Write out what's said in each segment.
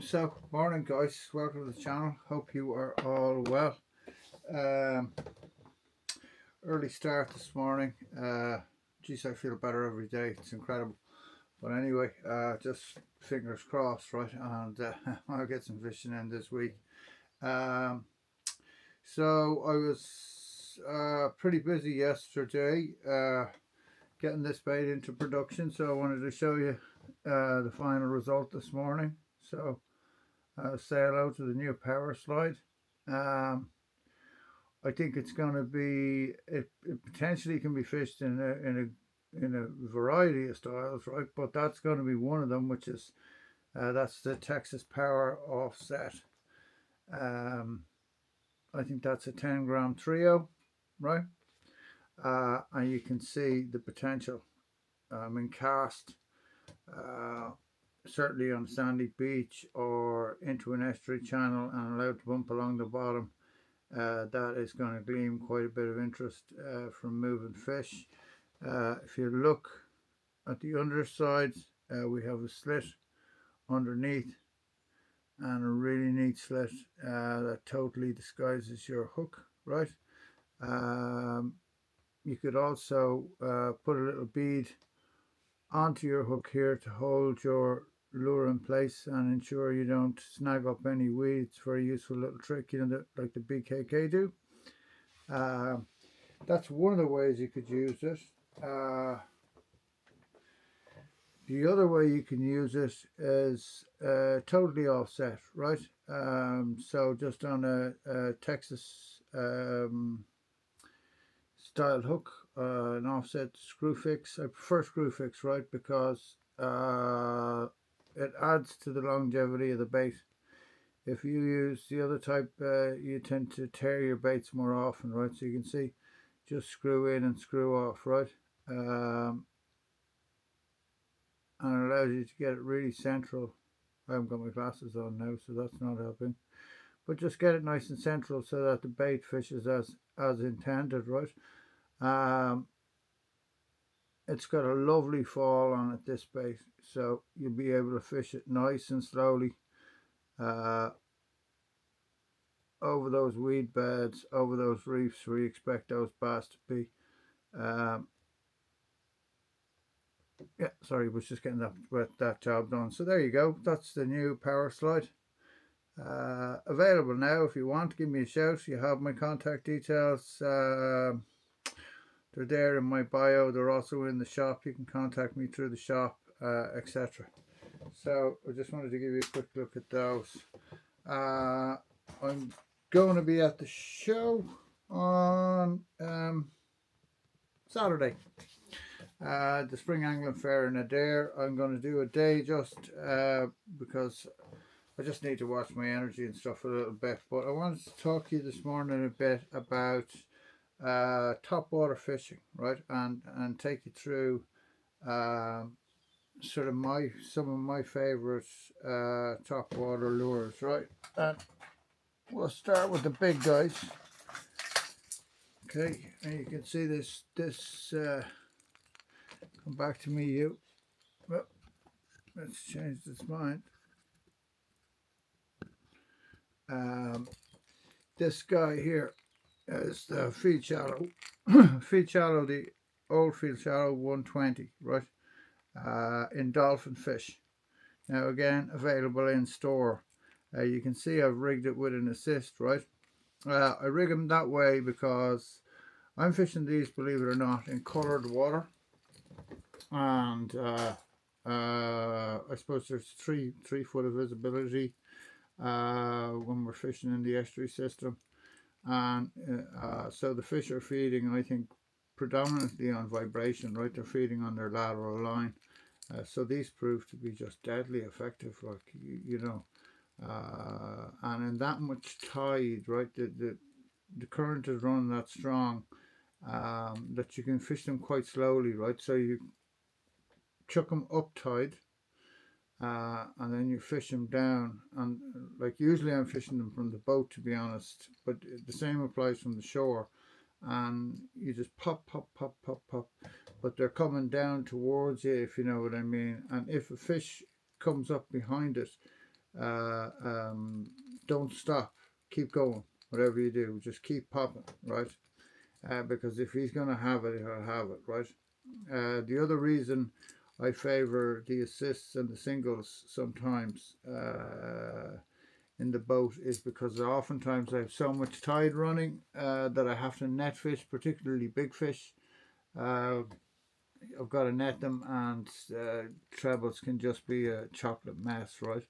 So, morning guys, welcome to the channel. Hope you are all well. Um, Early start this morning. Geez, I feel better every day. It's incredible. But anyway, just fingers crossed, right? And I'll get some fishing in this week. Um, so I was pretty busy yesterday getting this bait into production. So I wanted to show you the final result this morning. So say hello to the new power slide. Um, I think it's going to be it potentially can be fished in a variety of styles, right? But that's going to be one of them, which is that's the Texas Power Offset. Um, I think that's a 10-gram trio, right? And you can see the potential. In cast, uh, certainly on sandy beach or into an estuary channel and allowed to bump along the bottom. That is going to glean quite a bit of interest from moving fish. If you look at the underside, we have a slit underneath and a really neat slit that totally disguises your hook, right? Um, you could also put a little bead onto your hook here to hold your lure in place and ensure you don't snag up any weeds. Very useful little trick, like the BKK do. Uh, that's one of the ways you could use it. Uh, the other way you can use it is totally offset, right? So just on a Texas style hook, an offset screw fix. I prefer screw fix, right? Because it adds to the longevity of the bait. If you use the other type, you tend to tear your baits more often, right? So you can see, just screw in and screw off, right? Um, and it allows you to get it really central. I haven't got my glasses on now, so that's not helping. But just get it nice and central so that the bait fishes as intended, right? Um, it's got a lovely fall on it, this bait, so you'll be able to fish it nice and slowly uh, over those weed beds, over those reefs where you expect those bass to be. Um, yeah, sorry, was just getting that job done. So there you go. That's the new power slide. Available now. If you want, give me a shout. You have my contact details. They're there in my bio. They're also in the shop. You can contact me through the shop, etc. So I just wanted to give you a quick look at those. I'm going to be at the show on Saturday. The Spring Angling Fair in Adair. I'm going to do a day just because I just need to watch my energy and stuff a little bit. But I wanted to talk to you this morning a bit about topwater fishing, right? And take you through sort of some of my favourite topwater lures, right? And we'll start with the big guys. Okay, and you can see this come back to me, you. Well, let's change this mind. This guy here is the feed shallow. Feed shallow, the old feed shallow 120, right? In dolphin fish. Now again, available in store. You can see I've rigged it with an assist, right? I rig them that way because I'm fishing these, believe it or not, in coloured water. And I suppose there's three foot of visibility when we're fishing in the estuary system. And so the fish are feeding, I think, predominantly on vibration, right? They're feeding on their lateral line. So these prove to be just deadly effective, like, and in that much tide, right, the current is running that strong that you can fish them quite slowly, right? So you chuck them up tide and then you fish them down, and like usually I'm fishing them from the boat, to be honest, but the same applies from the shore, and you just pop pop pop pop pop, but they're coming down towards you, if you know what I mean. And if a fish comes up behind it, uh, um, don't stop, keep going. Whatever you do, just keep popping, right? Because if he's going to have it, he'll have it, right? The other reason I favour the assists and the singles sometimes in the boat is because oftentimes I have so much tide running that I have to net fish, particularly big fish. Uh, I've got to net them, and trebles can just be a chocolate mess, right?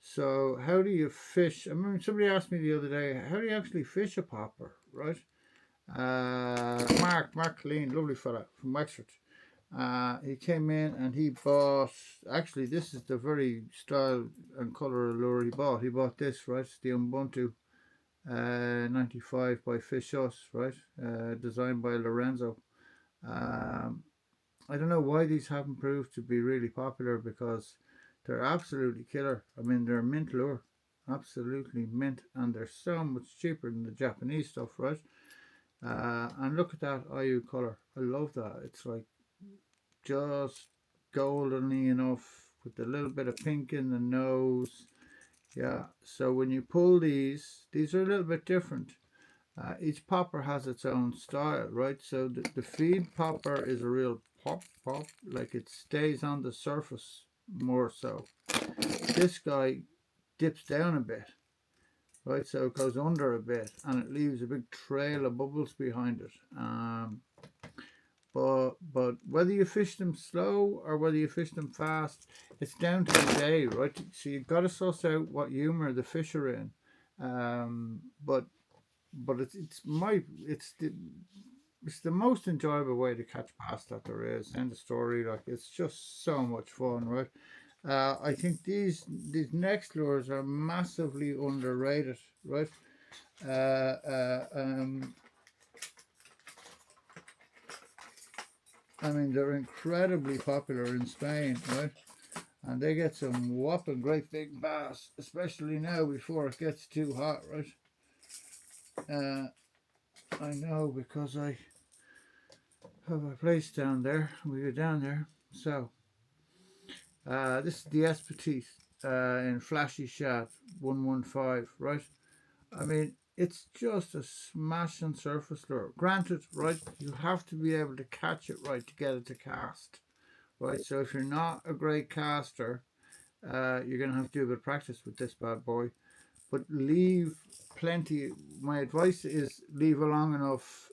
So, how do you fish? I mean, somebody asked me the other day, how do you actually fish a popper, right? Mark Lean, lovely fella from Wexford. He came in and he bought. Actually, this is the very style and color of lure he bought. He bought this, right? It's the Ubuntu 95 by Fish Us, right? Designed by Lorenzo. Um, I don't know why these haven't proved to be really popular because they're absolutely killer. I mean, they're mint lure, absolutely mint, and they're so much cheaper than the Japanese stuff, right? And look at that IU color. I love that. It's like just goldenly enough with a little bit of pink in the nose. Yeah. So when you pull these are a little bit different. Each popper has its own style, right? So the feed popper is a real pop, like it stays on the surface more so. This guy dips down a bit, right? So it goes under a bit and it leaves a big trail of bubbles behind it. But whether you fish them slow or whether you fish them fast, it's down to the day, right? So you've got to suss out what humor the fish are in. But it's the most enjoyable way to catch bass that there is. End of story. Like it's just so much fun, right? I think these next lures are massively underrated, right? Uh, uh, um, I mean, they're incredibly popular in Spain, right? And they get some whopping great big bass, especially now before it gets too hot, right? Uh, I know because I have a place down there. We go down there. So, this is the Espetit in Flashy Shad 115, right? I mean, it's just a smashing surface lure. Granted, right, you have to be able to catch it right to get it to cast, right? So if you're not a great caster, you're going to have to do a bit of practice with this bad boy. But leave plenty. My advice is leave a long enough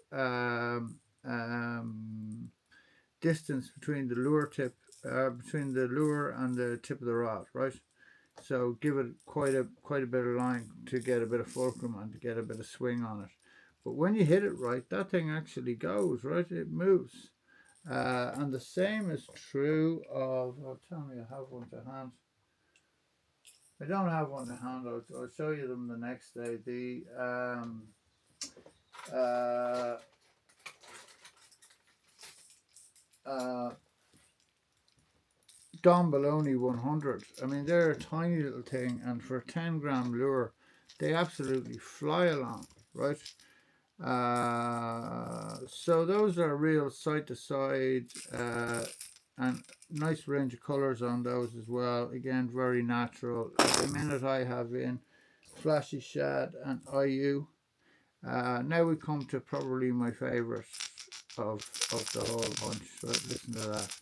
distance between the lure tip, between the lure and the tip of the rod, right? So give it quite a bit of line to get a bit of fulcrum and to get a bit of swing on it. But when you hit it right, that thing actually goes, right? It moves. And the same is true of, oh, tell me I have one to hand. I don't have one to hand. I'll show you them the next day. The uh, uh, Don Baloney 100. I mean, they're a tiny little thing, and for a 10-gram lure, they absolutely fly along, right? So those are real side to side, and nice range of colors on those as well. Again, very natural. At the minute, I have in Flashy Shad and IU. Now we come to probably my favourite of the whole bunch. Right? Listen to that.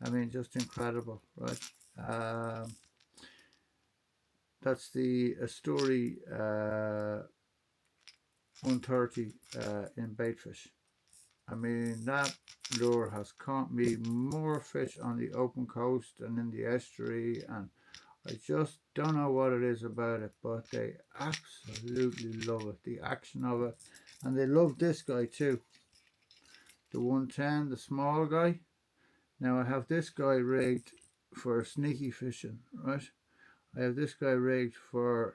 I mean, just incredible, right? Um, that's the Asturi 130 in baitfish. I mean, that lure has caught me more fish on the open coast and in the estuary, and I just don't know what it is about it, but they absolutely love it. The action of it, and they love this guy too. The 110, the small guy. Now I have this guy rigged for sneaky fishing, right? I have this guy rigged for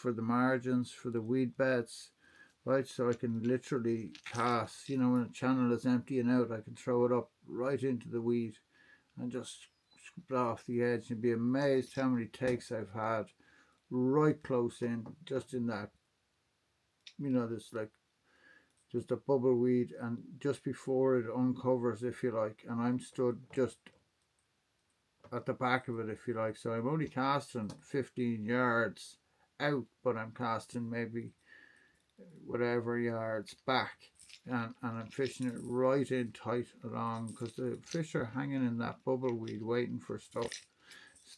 the margins, for the weed beds, right? So I can literally cast, you know, when a channel is emptying out, I can throw it up right into the weed and just scoop it off the edge. You'd be amazed how many takes I've had right close in, just in that, you know, there's like just a bubble weed, and just before it uncovers, if you like, and I'm stood just at the back of it, if you like. So I'm only casting 15 yards out, but I'm casting maybe whatever yards back, and I'm fishing it right in tight along, because the fish are hanging in that bubble weed waiting for stuff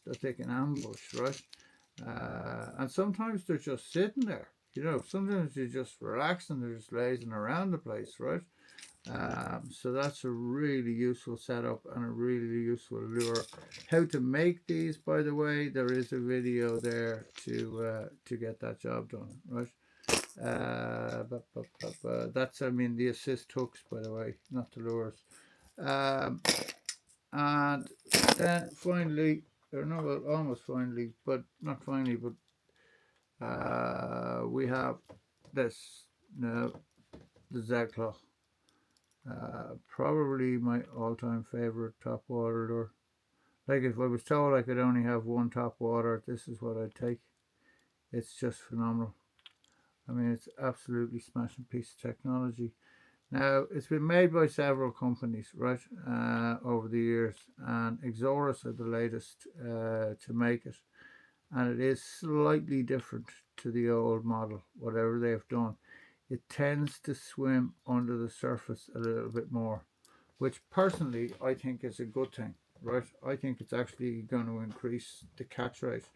that they can ambush, right? And sometimes they're just sitting there. You know, sometimes you're just relaxing, they're just lazing around the place, right? So that's a really useful setup and a really useful lure. How to make these, by the way, there is a video there to get that job done, right? That's, I mean, the assist hooks, by the way, not the lures. Um, and then finally, or no, well, almost finally, but not finally, but we have this now, the Z-Claw. Probably my all-time favorite topwater lure. Like, if I was told I could only have one topwater, this is what I'd take. It's just phenomenal. I mean, it's absolutely smashing piece of technology. Now, it's been made by several companies, right, over the years, and Exorus are the latest to make it. And it is slightly different to the old model, whatever they've done. It tends to swim under the surface a little bit more, which personally I think is a good thing, right? I think it's actually going to increase the catch rate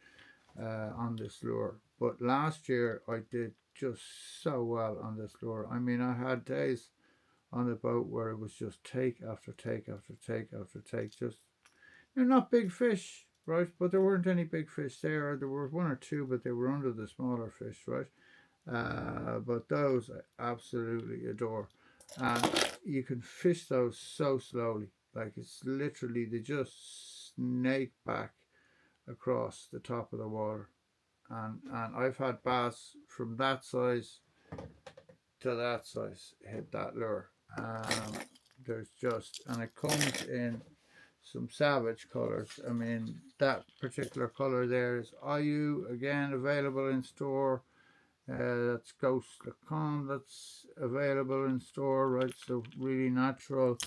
on this lure. But last year I did just so well on this lure. I mean, I had days on the boat where it was just take after take after take after take. Just, they're not big fish, right? But there weren't any big fish there. There were one or two, but they were under the smaller fish, right? But those I absolutely adore. And you can fish those so slowly. Like, it's literally, they just snake back across the top of the water. And I've had bass from that size to that size hit that lure. There's just, and it comes in some savage colors. I mean, that particular color there is IU, again available in store. That's Ghost Lacan, that's available in store, right? So really natural.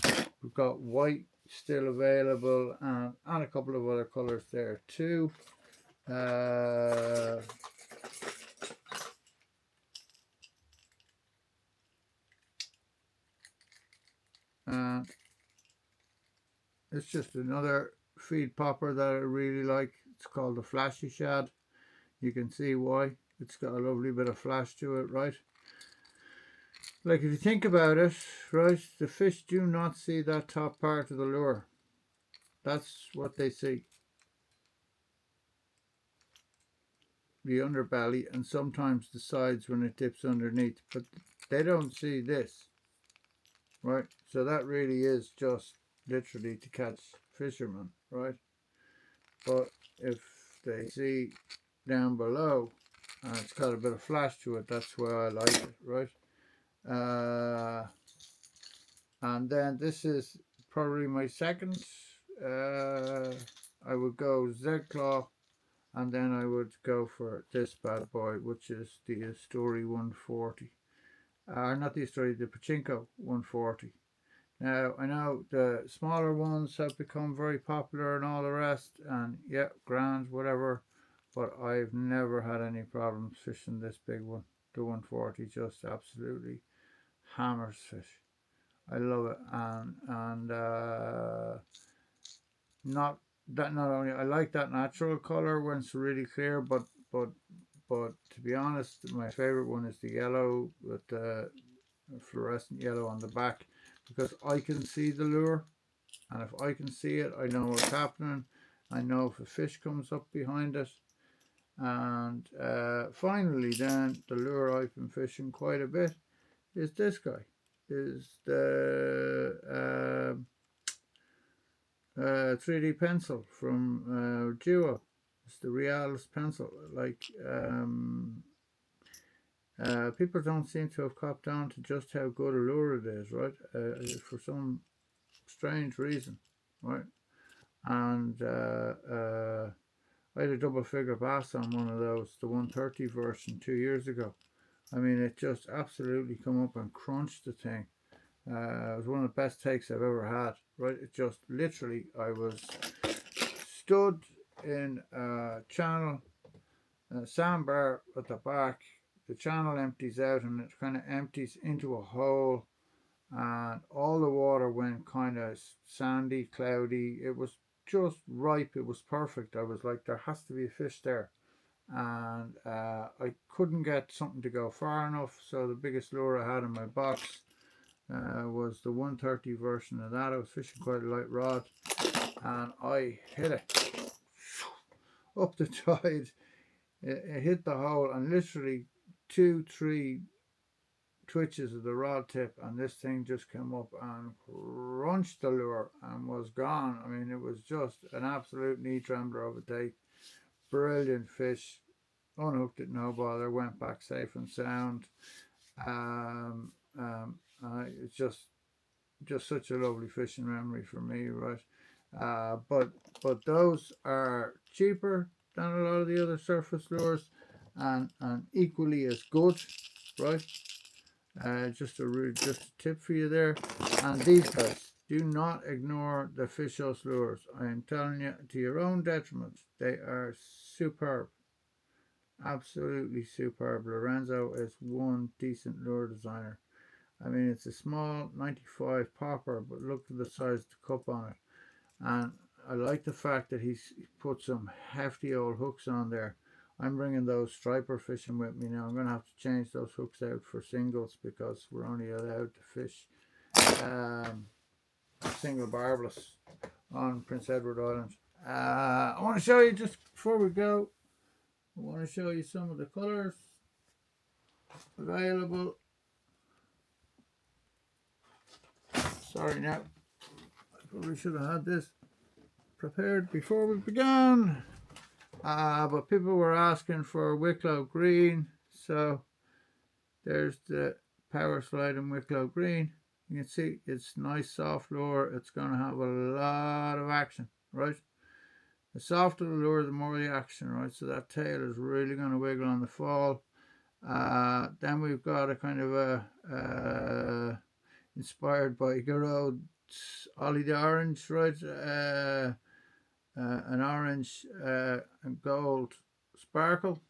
We've got white still available, and a couple of other colors there too. And it's just another feed popper that I really like. It's called the Flashy Shad. You can see why. It's got a lovely bit of flash to it, right? Like, if you think about it, right, the fish do not see that top part of the lure. That's what they see. The underbelly, and sometimes the sides when it dips underneath, but they don't see this, right? So that really is just literally to catch fishermen, right? But if they see down below and it's got a bit of flash to it, that's why I like it, right? And then this is probably my second. I would go Z-Claw, and then I would go for this bad boy, which is the Story 140. Not the Story, the Pachinko 140. Now, I know the smaller ones have become very popular and all the rest, and yeah, grand, whatever, but I've never had any problems fishing this big one. The 140 just absolutely hammers fish. I love it, and not that, not only I like that natural color when it's really clear, but to be honest, my favorite one is the yellow with the fluorescent yellow on the back, because I can see the lure, and if I can see it, I know what's happening. I know if a fish comes up behind it. And finally, then, the lure I've been fishing quite a bit is this guy. Is the 3D pencil from Duo. It's the Realis pencil. Like, people don't seem to have copped on to just how good a lure it is, right? For some strange reason, right? And I had a double figure bass on one of those, the 130 version, 2 years ago. I mean, it just absolutely come up and crunched the thing. It was one of the best takes I've ever had, right? It just literally, I was stud in a channel, a sandbar at the back. The channel empties out and it kind of empties into a hole, and all the water went kind of sandy, cloudy. It was just ripe. It was perfect. I was like, there has to be a fish there. And I couldn't get something to go far enough, so the biggest lure I had in my box was the 130 version of that. I was fishing quite a light rod, and I hit it up the tide. It hit the hole, and literally 2-3 twitches of the rod tip, and this thing just came up and crunched the lure and was gone. I mean, it was just an absolute knee trembler of a day. Brilliant fish. Unhooked it, no bother. Went back safe and sound. It's just such a lovely fishing memory for me, right? But those are cheaper than a lot of the other surface lures, and equally as good, right? Just a tip for you there. And these guys, do not ignore the fish house lures. I am telling you, to your own detriment, they are superb. Absolutely superb. Lorenzo is one decent lure designer. I mean, it's a small 95 popper, but look at the size of the cup on it. And I like the fact that he's put some hefty old hooks on there. I'm bringing those striper fishing with me now. I'm going to have to change those hooks out for singles, because we're only allowed to fish single barbless on Prince Edward Island. I want to show you, just before we go, I want to show you some of the colours available. Sorry now, I probably should have had this prepared before we began. But people were asking for Wicklow green, so there's the Power Slide in Wicklow green. You can see it's nice soft lure. It's going to have a lot of action, right? The softer the lure, the more the action, right? So that tail is really going to wiggle on the fall. Then we've got a kind of a inspired by Garrod's Ollie the Orange, right? An orange and gold sparkle.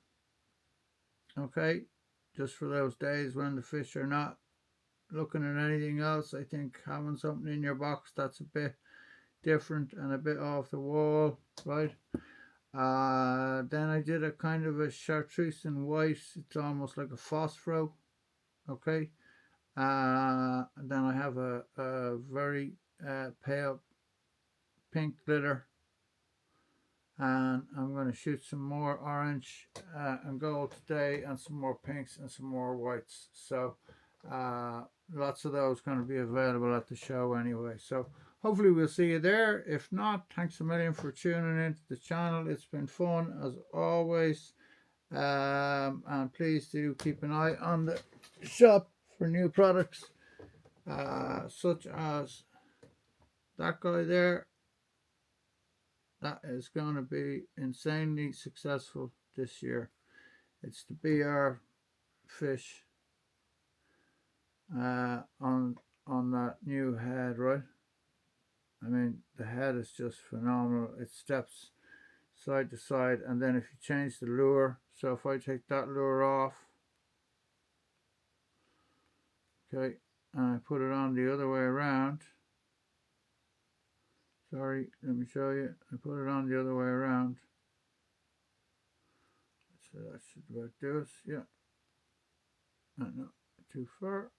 Okay, just for those days when the fish are not looking at anything else. I think having something in your box that's a bit different and a bit off the wall, right? Then I did a kind of a chartreuse and white. It's almost like a phosphoro. Okay. And then I have a very pale pink glitter, and I'm going to shoot some more orange and gold today, and some more pinks and some more whites. So lots of those going to be available at the show anyway. So hopefully we'll see you there. If not, thanks a million for tuning into the channel. It's been fun as always. And please do keep an eye on the shop for new products, such as that guy there. That is going to be insanely successful this year. It's the BR fish on that new head, right? I mean, the head is just phenomenal. It steps side to side, and then if you change the lure, so if I take that lure off, okay, and I put it on the other way around, sorry, let me show you. I put it on the other way around, so that should about do it. Yeah, no, too far.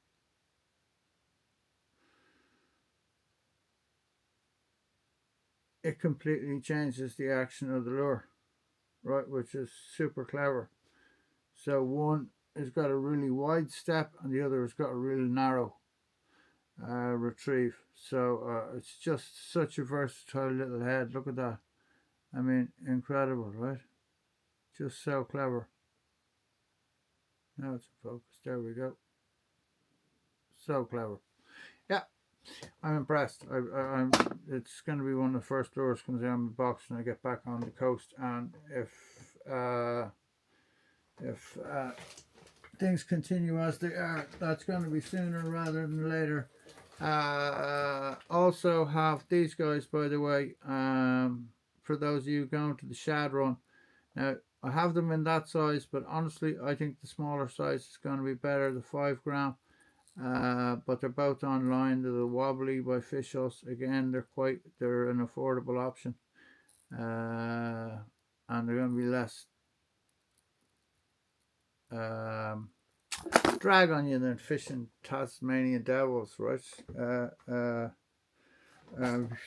It completely changes the action of the lure, right, which is super clever. So one has got a really wide step and the other has got a really narrow retrieve. So it's just such a versatile little head. Look at that. I mean, incredible, right? Just so clever. Now it's in focus. There we go. So clever. Yeah, I'm impressed. It's going to be one of the first lures comes out of my box when I get back on the coast. And if things continue as they are, that's going to be sooner rather than later. Also have these guys, by the way, for those of you going to the shad run. Now, I have them in that size, but honestly, I think the smaller size is going to be better, the 5 gram. But they're both online. They're the Wobbly by Fish Us. Again, they're an affordable option. And they're going to be less drag on you than fishing Tasmanian devils, right?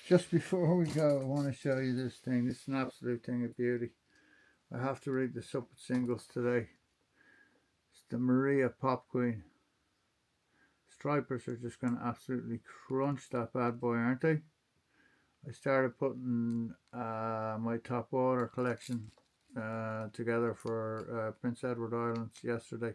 Just before we go, I want to show you this thing. This is an absolute thing of beauty. I have to rig this up with singles today. It's the Maria Pop Queen. Stripers are just going to absolutely crunch that bad boy, aren't they? I started putting my Topwater collection together for Prince Edward Islands yesterday,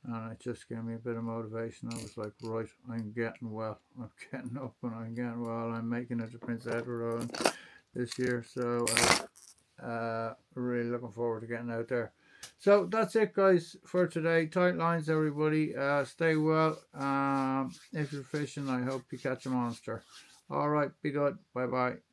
and it just gave me a bit of motivation. I was like, right, I'm getting well. I'm getting up and I'm getting well. I'm making it to Prince Edward Island this year, so really looking forward to getting out there. So that's it, guys, for today. Tight lines, everybody. Stay well. If you're fishing, I hope you catch a monster. All right, be good. Bye bye.